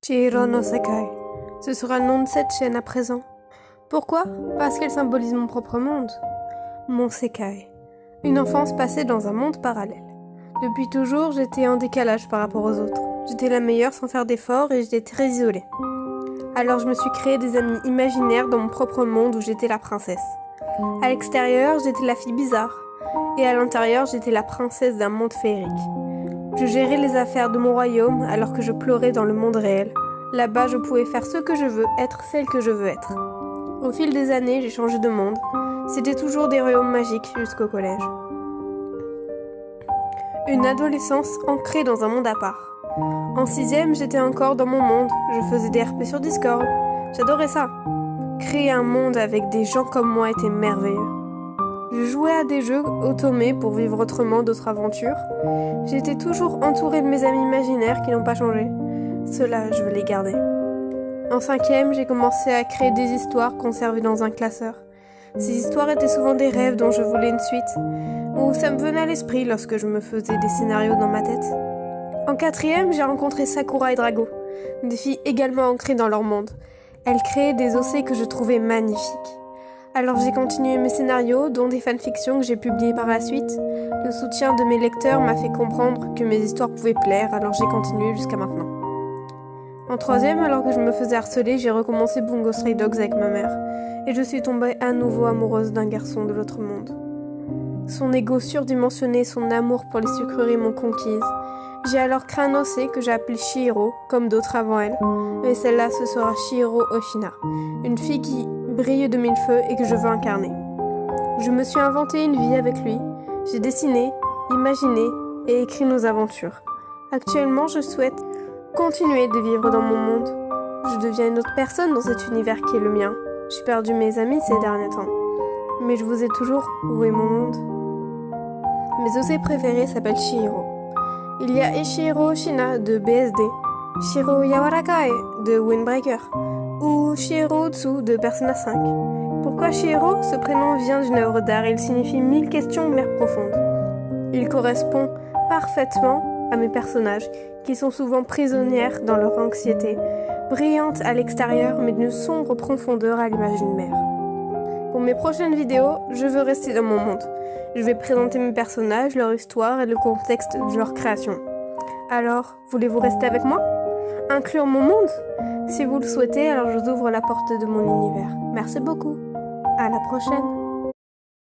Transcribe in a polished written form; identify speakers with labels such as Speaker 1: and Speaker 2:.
Speaker 1: Chihiro no Sekai. Ce sera le nom de cette chaîne à présent. Pourquoi ? Parce qu'elle symbolise mon propre monde. Mon Sekai. Une enfance passée dans un monde parallèle. Depuis toujours, j'étais en décalage par rapport aux autres. J'étais la meilleure sans faire d'efforts et j'étais très isolée. Alors je me suis créé des amis imaginaires dans mon propre monde où j'étais la princesse. À l'extérieur, j'étais la fille bizarre. Et à l'intérieur, j'étais la princesse d'un monde féerique. Je gérais les affaires de mon royaume alors que je pleurais dans le monde réel. Là-bas, je pouvais faire ce que je veux, être celle que je veux être. Au fil des années, j'ai changé de monde. C'était toujours des royaumes magiques jusqu'au collège. Une adolescence ancrée dans un monde à part. En 6e, j'étais encore dans mon monde. Je faisais des RP sur Discord. J'adorais ça. Créer un monde avec des gens comme moi était merveilleux. Je jouais à des jeux automés pour vivre autrement d'autres aventures. J'étais toujours entourée de mes amis imaginaires qui n'ont pas changé. Ceux-là, je veux les garder. En 5e, j'ai commencé à créer des histoires conservées dans un classeur. Ces histoires étaient souvent des rêves dont je voulais une suite, ou ça me venait à l'esprit lorsque je me faisais des scénarios dans ma tête. En 4e, j'ai rencontré Sakura et Drago, des filles également ancrées dans leur monde. Elles créaient des OC que je trouvais magnifiques. Alors j'ai continué mes scénarios, dont des fanfictions que j'ai publiées par la suite. Le soutien de mes lecteurs m'a fait comprendre que mes histoires pouvaient plaire, alors j'ai continué jusqu'à maintenant. En 3e, alors que je me faisais harceler, j'ai recommencé Bungo Stray Dogs avec ma mère, et je suis tombée à nouveau amoureuse d'un garçon de l'autre monde. Son ego surdimensionné, son amour pour les sucreries m'ont conquise. J'ai alors créé un OC que j'ai appelé Chihiro, comme d'autres avant elle, mais celle-là ce sera Chihiro Oshina, une fille qui brille de mille feux et que je veux incarner. Je me suis inventé une vie avec lui, j'ai dessiné, imaginé et écrit nos aventures. Actuellement, je souhaite continuer de vivre dans mon monde. Je deviens une autre personne dans cet univers qui est le mien. J'ai perdu mes amis ces derniers temps, mais je vous ai toujours où est mon monde. Mes OC préférés s'appellent Chihiro. Il y a Eiichiro Oshina de BSD, Shiro Yawarakai de Windbreaker ou Chihiro Utsu de Persona 5. Pourquoi Chihiro ? Ce prénom vient d'une œuvre d'art et il signifie 1000 questions mais profondes. Il correspond parfaitement à mes personnages qui sont souvent prisonnières dans leur anxiété, brillantes à l'extérieur mais d'une sombre profondeur à l'image d'une mère. Pour mes prochaines vidéos, je veux rester dans mon monde. Je vais présenter mes personnages, leur histoire et le contexte de leur création. Alors, voulez-vous rester avec moi ? Inclure mon monde ? Si vous le souhaitez, alors je vous ouvre la porte de mon univers. Merci beaucoup. À la prochaine.